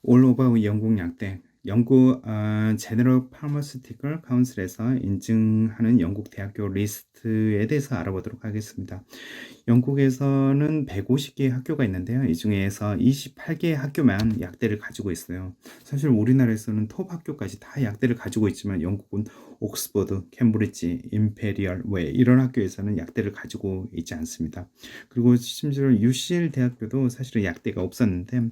올 오버 영국 약대. 영국 제너럴 파머스티컬 카운슬에서 인증하는 영국 대학교 리스트에 대해서 알아보도록 하겠습니다. 영국에서는 150개의 학교가 있는데요. 이 중에서 28개의 학교만 약대를 가지고 있어요. 사실 우리나라에서는 톱 학교까지 다 약대를 가지고 있지만 영국은 옥스퍼드, 캠브리지, 임페리얼 왜 이런 학교에서는 약대를 가지고 있지 않습니다. 그리고 심지어 UCL 대학교도 사실은 약대가 없었는데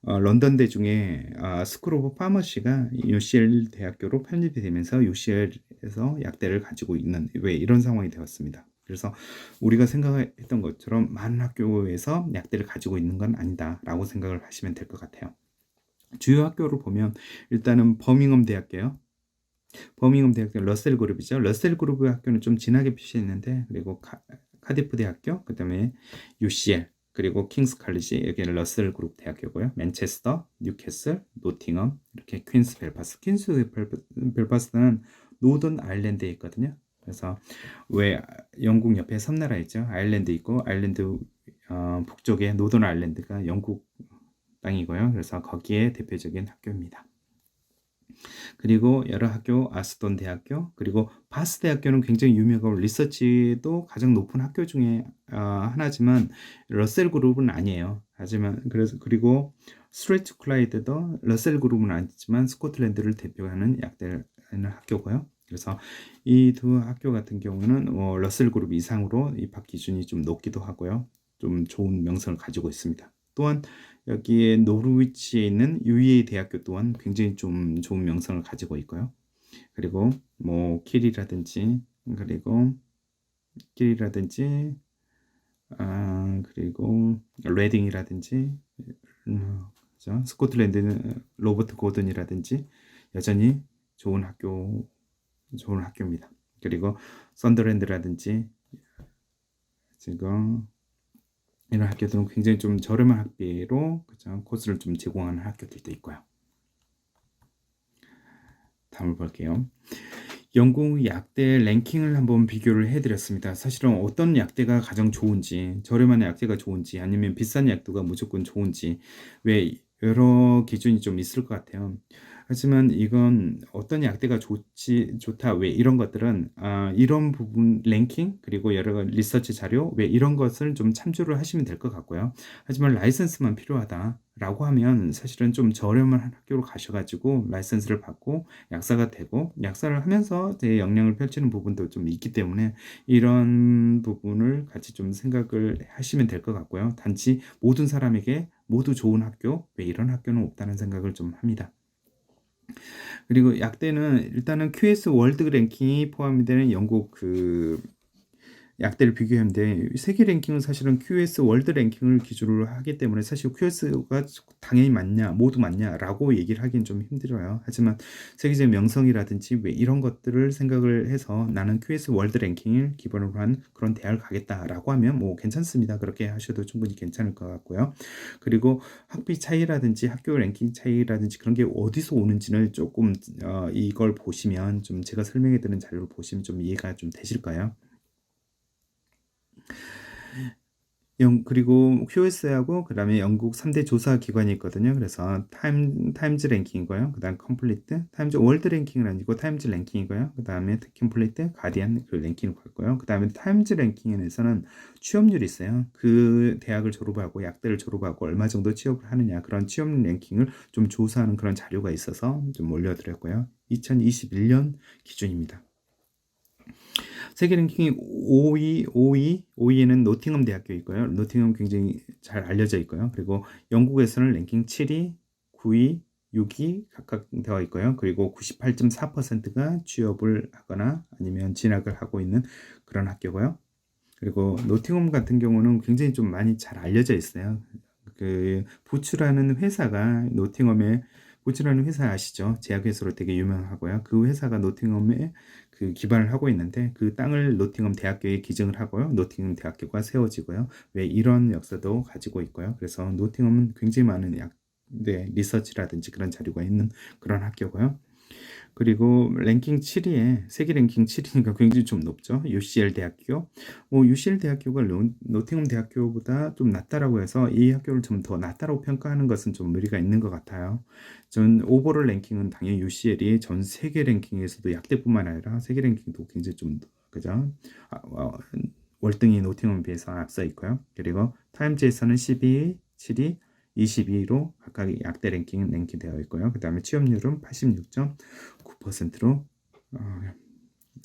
런던대 중에 스쿨 오브 파머시가 UCL 대학교로 편입이 되면서 UCL에서 약대를 가지고 있는 왜 이런 상황이 되었습니다. 그래서 우리가 생각했던 것처럼 많은 학교에서 약대를 가지고 있는 건 아니다라고 생각을 하시면 될 것 같아요. 주요 학교를 보면 일단은 버밍엄 대학교요. 버밍엄 대학교 러셀 그룹이죠. 러셀 그룹의 학교는 좀 진하게 표시해 있는데 그리고 카디프 대학교, 그다음에 UCL, 그리고 킹스 칼리지 여기는 러셀 그룹 대학교고요. 맨체스터, 뉴캐슬, 노팅엄, 이렇게 퀸스 벨파스. 벨파스는 노던 아일랜드에 있거든요. 그래서 왜 영국 옆에 섬나라 있죠. 아일랜드 있고 아일랜드 북쪽에 노던 아일랜드가 영국 땅이고요. 그래서 거기에 대표적인 학교입니다. 그리고 여러 학교, 아스톤 대학교, 그리고 바스 대학교는 굉장히 유명하고 리서치도 가장 높은 학교 중에 하나지만 러셀 그룹은 아니에요. 하지만 그리고 스트레이트 클라이드도 러셀 그룹은 아니지만 스코틀랜드를 대표하는 약대는 학교고요. 그래서 이 두 학교 같은 경우는 러셀 그룹 이상으로 입학 기준이 좀 높기도 하고요. 좀 좋은 명성을 가지고 있습니다. 또한 여기에 노르위치에 있는 UEA 대학교 또한 굉장히 좀 좋은 명성을 가지고 있고요. 그리고 뭐 킬이라든지 그리고 킬이라든지 그리고 레딩이라든지 그죠? 스코틀랜드는 로버트 고든이라든지 여전히 좋은 학교입니다. 그리고 썬더랜드라든지 지금 이런 학교들은 굉장히 좀 저렴한 학비로 그죠? 코스를 좀 제공하는 학교들도 있고요. 다음을 볼게요. 영국 약대 랭킹을 한번 비교를 해드렸습니다. 사실은 어떤 약대가 가장 좋은지, 저렴한 약대가 좋은지, 아니면 비싼 약대가 무조건 좋은지, 왜 여러 기준이 좀 있을 것 같아요. 하지만 이건 어떤 약대가 좋다, 왜 이런 것들은 이런 부분 랭킹 그리고 여러 리서치 자료 왜 이런 것을 좀 참조를 하시면 될 것 같고요. 하지만 라이선스만 필요하다라고 하면 사실은 좀 저렴한 학교로 가셔가지고 라이선스를 받고 약사가 되고 약사를 하면서 제 역량을 펼치는 부분도 좀 있기 때문에 이런 부분을 같이 좀 생각을 하시면 될 것 같고요. 단지 모든 사람에게 모두 좋은 학교, 왜 이런 학교는 없다는 생각을 좀 합니다. 그리고 약대는 일단은 QS 월드 랭킹이 포함이 되는 영국 약대를 비교하는데 세계 랭킹은 사실은 QS 월드 랭킹을 기준으로 하기 때문에 사실 QS가 당연히 맞냐 모두 맞냐라고 얘기를 하기는 좀 힘들어요. 하지만 세계적 명성이라든지 왜 이런 것들을 생각을 해서 나는 QS 월드 랭킹을 기본으로 한 그런 대학을 가겠다라고 하면 뭐 괜찮습니다. 그렇게 하셔도 충분히 괜찮을 것 같고요. 그리고 학비 차이라든지 학교 랭킹 차이라든지 그런 게 어디서 오는지를 조금 이걸 보시면 좀 제가 설명해 드리는 자료를 보시면 좀 이해가 좀 되실까요? 그리고 QS하고 그다음에 영국 3대 조사 기관이 있거든요. 그래서 타임즈 랭킹이고요. 그다음 컴플리트, 타임즈 월드 랭킹은 아니고 타임즈 랭킹이고요. 그다음에 컴플리트, 가디안 그 랭킹을 봤고요. 그다음에 타임즈 랭킹에서는 취업률이 있어요. 그 대학을 졸업하고 약대를 졸업하고 얼마 정도 취업을 하느냐 그런 취업 랭킹을 좀 조사하는 그런 자료가 있어서 좀 올려드렸고요. 2021년 기준입니다. 세계 랭킹이 5위에는 노팅엄 대학교 있고요. 노팅엄 굉장히 잘 알려져 있고요. 그리고 영국에서는 랭킹 7위, 9위, 6위 각각 되어 있고요. 그리고 98.4%가 취업을 하거나 아니면 진학을 하고 있는 그런 학교고요. 그리고 노팅엄 같은 경우는 굉장히 좀 많이 잘 알려져 있어요. 그 부츠라는 회사가 노팅엄에 부츠라는 회사 아시죠? 제약회사로 되게 유명하고요. 그 회사가 노팅엄에 그 기반을 하고 있는데 그 땅을 노팅엄 대학교에 기증을 하고요. 노팅엄 대학교가 세워지고요. 왜 이런 역사도 가지고 있고요. 그래서 노팅엄은 굉장히 많은 리서치라든지 그런 자료가 있는 그런 학교고요. 그리고 랭킹 7위에 세계 랭킹 7위니까 굉장히 좀 높죠. UCL 대학교. UCL 대학교가 노팅엄 대학교보다 좀 낫다라고 해서 이 학교를 좀 더 낫다라고 평가하는 것은 좀 무리가 있는 것 같아요. 전 오버롤 랭킹은 당연히 UCL이 전 세계 랭킹에서도 약대뿐만 아니라 세계 랭킹도 굉장히 좀 그죠? 월등히 노팅엄에 비해서 앞서 있고요. 그리고 타임즈에서는 12위, 7위, 22위로 각각 약대 랭킹되어 있고요. 그 다음에 취업률은 86.9%로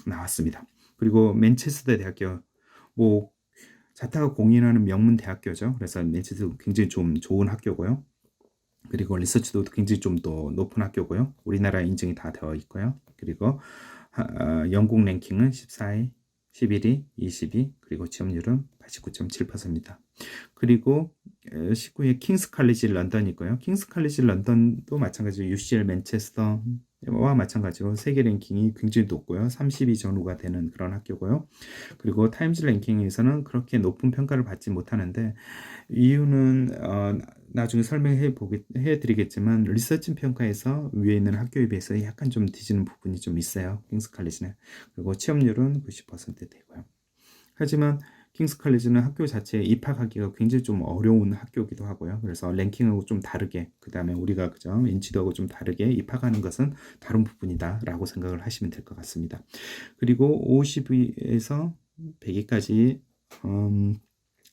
나왔습니다. 그리고 맨체스터 대학교, 뭐 자타가 공인하는 명문 대학교죠. 그래서 맨체스터 굉장히 좀 좋은 학교고요. 그리고 리서치도 굉장히 좀 더 높은 학교고요. 우리나라 인증이 다 되어 있고요. 그리고 영국 랭킹은 14위, 11위, 20위, 그리고 취업률은 89.7%입니다. 그리고 19위에 킹스 칼리지 런던이 있고요. 킹스 칼리지 런던도 마찬가지로 UCL 맨체스터와 마찬가지로 세계 랭킹이 굉장히 높고요. 30위 전후가 되는 그런 학교고요. 그리고 타임즈 랭킹에서는 그렇게 높은 평가를 받지 못하는데 이유는 나중에 해드리겠지만 리서치 평가에서 위에 있는 학교에 비해서 약간 좀 뒤지는 부분이 좀 있어요. 킹스 칼리지는. 그리고 취업률은 90% 되고요. 하지만 킹스 칼리지는 학교 자체에 입학하기가 굉장히 좀 어려운 학교이기도 하고요. 그래서 랭킹하고 좀 다르게, 그 다음에 우리가 그죠 인지도하고 좀 다르게 입학하는 것은 다른 부분이다라고 생각을 하시면 될 것 같습니다. 그리고 50위에서 100위까지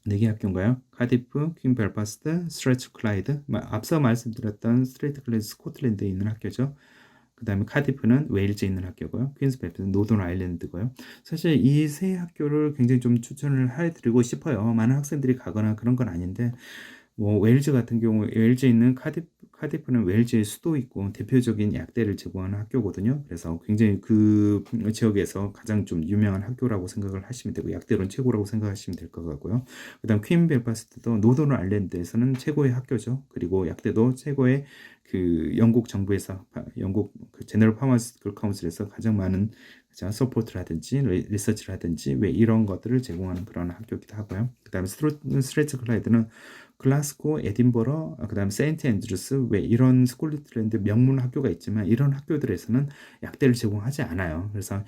4개 학교인가요? 카디프, 퀸 벨파스트, 스트레이트 클라이드, 앞서 말씀드렸던 스트레이트 클라이드 스코틀랜드에 있는 학교죠. 그 다음에 카디프는 웨일즈에 있는 학교고요. 퀸스 베프는 노던 아일랜드고요. 사실 이 세 학교를 굉장히 좀 추천을 해드리고 싶어요. 많은 학생들이 가거나 그런 건 아닌데 웨일즈 같은 경우 웨일즈에 있는 카디프는 웨일즈의 수도이고 대표적인 약대를 제공하는 학교거든요. 그래서 굉장히 그 지역에서 가장 좀 유명한 학교라고 생각을 하시면 되고 약대로는 최고라고 생각하시면 될 것 같고요. 그다음 퀸 벨파스트도 노던 아일랜드에서는 최고의 학교죠. 그리고 약대도 최고의 그 영국 정부에서 영국 그 제너럴 파마스티컬 카운슬에서 가장 많은 서포트라든지 리서치라든지 왜 이런 것들을 제공하는 그런 학교이기도 하고요. 그다음에 스트레이트 클라이드는 글라스고, 에딘버러, 그다음에 세인트 앤드루스 왜 이런 스콜틀랜드 명문 학교가 있지만 이런 학교들에서는 약대를 제공하지 않아요. 그래서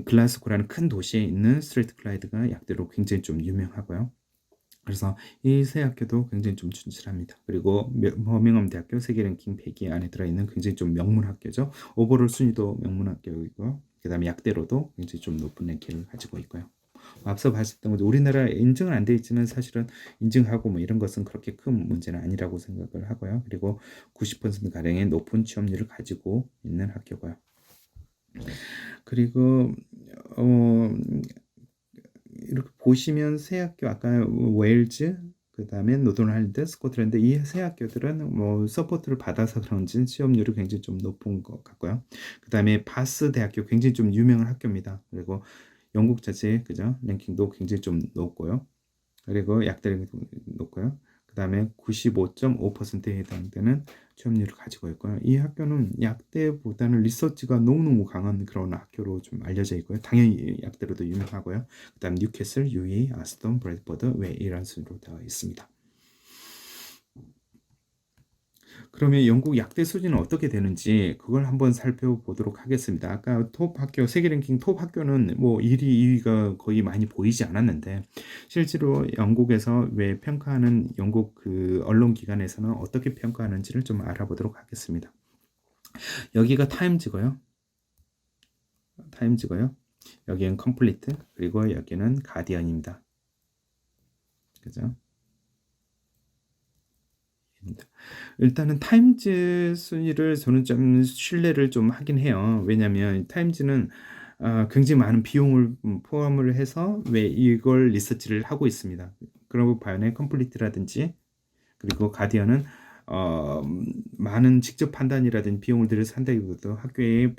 글라스고라는 큰 도시에 있는 스트레이트 클라이드가 약대로 굉장히 좀 유명하고요. 그래서 이 세 학교도 굉장히 좀 충실합니다. 그리고 버밍엄 대학교 세계 랭킹 100위 안에 들어있는 굉장히 좀 명문 학교죠. 오버롤 순위도 명문 학교이고 그 다음에 약대로도 굉장히 좀 높은 랭킹을 가지고 있고요. 앞서 봤었던 거죠. 우리나라에 인증은 안 돼 있지만 사실은 인증하고 뭐 이런 것은 그렇게 큰 문제는 아니라고 생각을 하고요. 그리고 90% 가량의 높은 취업률을 가지고 있는 학교고요. 그리고 이렇게 보시면 세 학교 아까 웨일즈 그다음에 노던할랜드, 스코틀랜드 이 세 학교들은 서포트를 받아서 그런지 취업률이 굉장히 좀 높은 것 같고요. 그다음에 바스 대학교 굉장히 좀 유명한 학교입니다. 그리고 영국 자체 그죠 랭킹도 굉장히 좀 높고요. 그리고 약대 랭킹도 높고요. 그 다음에 95.5%에 해당되는 취업률을 가지고 있고요. 이 학교는 약대보다는 리서치가 너무너무 강한 그런 학교로 좀 알려져 있고요. 당연히 약대로도 유명하고요. 그 다음 뉴캐슬, UAE, 아스톤, 브래드퍼드 왜 이런 순으로 되어 있습니다. 그러면 영국 약대 수준은 어떻게 되는지 그걸 한번 살펴보도록 하겠습니다. 아까 톱 학교, 세계 랭킹 톱 학교는 1위, 2위가 거의 많이 보이지 않았는데 실제로 영국에서 왜 평가하는 영국 그 언론 기관에서는 어떻게 평가하는지를 좀 알아보도록 하겠습니다. 여기가 타임즈고요. 여기는 컴플리트 그리고 여기는 가디언입니다. 그죠? 일단은 타임즈 순위를 저는 좀 신뢰를 좀 하긴 해요. 왜냐하면 타임즈는 굉장히 많은 비용을 포함을 해서 왜 이걸 리서치를 하고 있습니다. 그리고 반면에 컴플리트라든지 그리고 가디언은 많은 직접 판단이라든지 비용을 들여서 한다기보다 학교의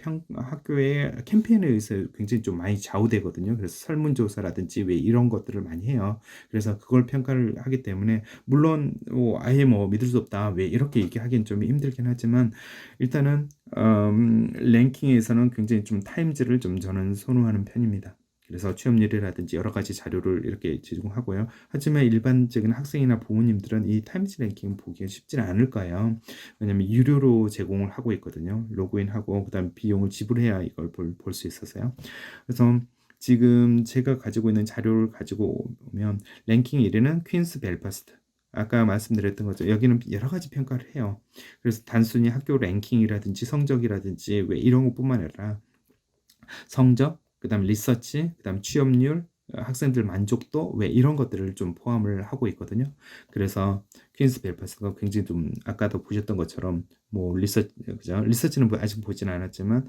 캠페인에 의해서 굉장히 좀 많이 좌우되거든요. 그래서 설문조사라든지 왜 이런 것들을 많이 해요. 그래서 그걸 평가를 하기 때문에 물론 아예 믿을 수 없다 왜 이렇게 얘기하기는 좀 힘들긴 하지만 일단은 랭킹에서는 굉장히 좀 타임즈를 좀 저는 선호하는 편입니다. 그래서 취업률이라든지 여러 가지 자료를 이렇게 제공하고요. 하지만 일반적인 학생이나 부모님들은 이 타임즈 랭킹 보기가 쉽지는 않을 거예요. 왜냐면 유료로 제공을 하고 있거든요. 로그인하고 그다음 비용을 지불해야 이걸 볼 수 있어서요. 그래서 지금 제가 가지고 있는 자료를 가지고 오면 랭킹 1위는 퀸스 벨파스트. 아까 말씀드렸던 거죠. 여기는 여러 가지 평가를 해요. 그래서 단순히 학교 랭킹이라든지 성적이라든지 왜 이런 것뿐만 아니라 성적, 그다음 리서치, 그다음 취업률, 학생들 만족도 왜 이런 것들을 좀 포함을 하고 있거든요. 그래서 퀸스 벨파스가 굉장히 좀 아까도 보셨던 것처럼 뭐 리서치 그죠? 리서치는 아직 보지는 않았지만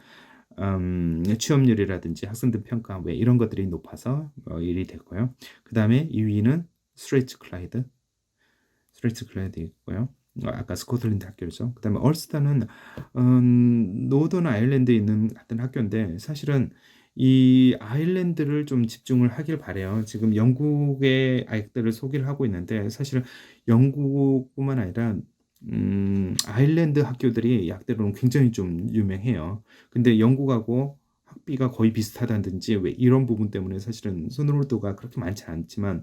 취업률이라든지 학생들 평가 왜 이런 것들이 높아서 1위 됐고요. 그 다음에 2위는 스트레이트 클라이드 있고요. 아까 스코틀랜드 학교죠. 그 다음에 얼스타는 노던 아일랜드에 있는 같은 학교인데 사실은 이 아일랜드를 좀 집중을 하길 바래요. 지금 영국의 아이들을 소개를 하고 있는데 사실은 영국뿐만 아니라 아일랜드 학교들이 약대로는 굉장히 좀 유명해요. 근데 영국하고 학비가 거의 비슷하다든지 왜 이런 부분 때문에 사실은 선호도가 그렇게 많지 않지만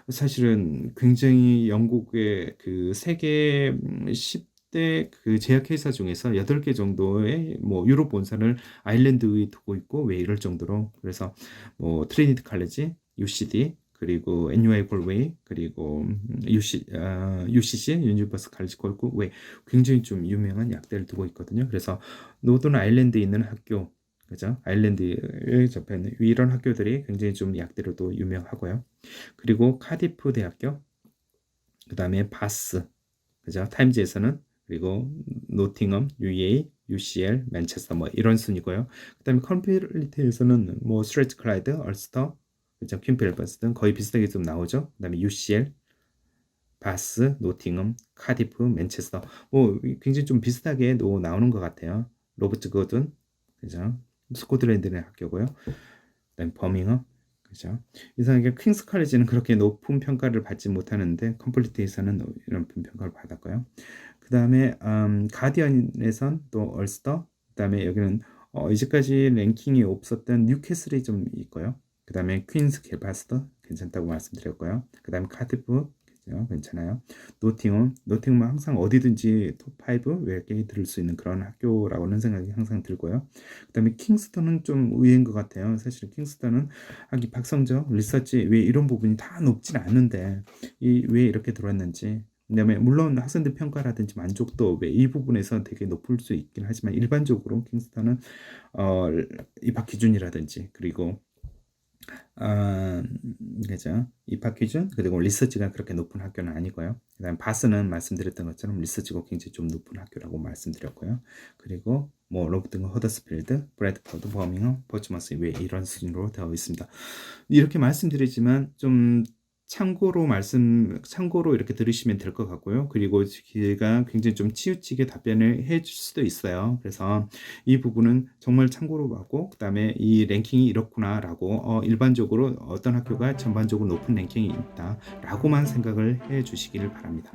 사실은 굉장히 영국의 그 세계 10대 그 제약회사 중에서 8개 정도의 뭐 유럽 본사를 아일랜드에 두고 있고 왜 이럴 정도로 그래서 뭐 트리니티 칼리지, UCD 그리고 NUI 골웨이 그리고 UCC 유니버스 칼리지 골고 왜 굉장히 좀 유명한 약대를 두고 있거든요. 그래서 노던 아일랜드에 있는 학교 그죠? 아일랜드에 접해 있는 이런 학교들이 굉장히 좀 약대로도 유명하고요. 그리고 카디프 대학교, 그 다음에 바스, 그죠? 타임즈에서는 그리고 노팅엄, UEA, UCL, 맨체스터 뭐 이런 순이고요. 그 다음에 컴퓨리티에서는 뭐 스트레이트 클라이드, 얼스터, 그죠? 퀸필버스 등 거의 비슷하게 좀 나오죠. 그 다음에 UCL, 바스, 노팅엄, 카디프, 맨체스터 뭐 굉장히 좀 비슷하게 나오는 것 같아요. 로버트 거든, 그죠? 스코틀랜드의 학교고요. 그다음 버밍엄, 그죠? 이상하게 퀸스 칼리지는 그렇게 높은 평가를 받지 못하는데 컴플리트에서는 이런 평가를 받았고요. 그 다음에 가디언에선 또 얼스터, 그 다음에 여기는 이제까지 랭킹이 없었던 뉴캐슬이 좀 있고요. 그 다음에 퀸스 캘파스터 괜찮다고 말씀드렸고요. 그 다음에 카디프 그죠? 괜찮아요. 노팅엄은 항상 어디든지 톱5 외에 들을 수 있는 그런 학교라고는 생각이 항상 들고요. 그 다음에 킹스턴은 좀 의외인 것 같아요. 사실 킹스턴은 학위 박성적, 리서치 왜 이런 부분이 다 높진 않은데 왜 이렇게 들어왔는지 그다음에 물론 학생들 평가라든지 만족도 왜 이 부분에서 되게 높을 수 있긴 하지만 일반적으로 킹스턴은 어, 입학 기준이라든지 그리고 그죠? 입학 기준 그리고 리서치가 그렇게 높은 학교는 아니고요. 그다음 바스는 말씀드렸던 것처럼 리서치가 굉장히 좀 높은 학교라고 말씀드렸고요. 그리고 뭐 로버튼 허더스필드, 브래드퍼드, 버밍엄, 포츠머스 왜 이런 순으로 되어 있습니다. 이렇게 말씀드리지만 좀 참고로 이렇게 들으시면 될 것 같고요. 그리고 제가 굉장히 좀 치우치게 답변을 해줄 수도 있어요. 그래서 이 부분은 정말 참고로 하고, 그 다음에 이 랭킹이 이렇구나라고, 일반적으로 어떤 학교가 전반적으로 높은 랭킹이 있다라고만 생각을 해 주시기를 바랍니다.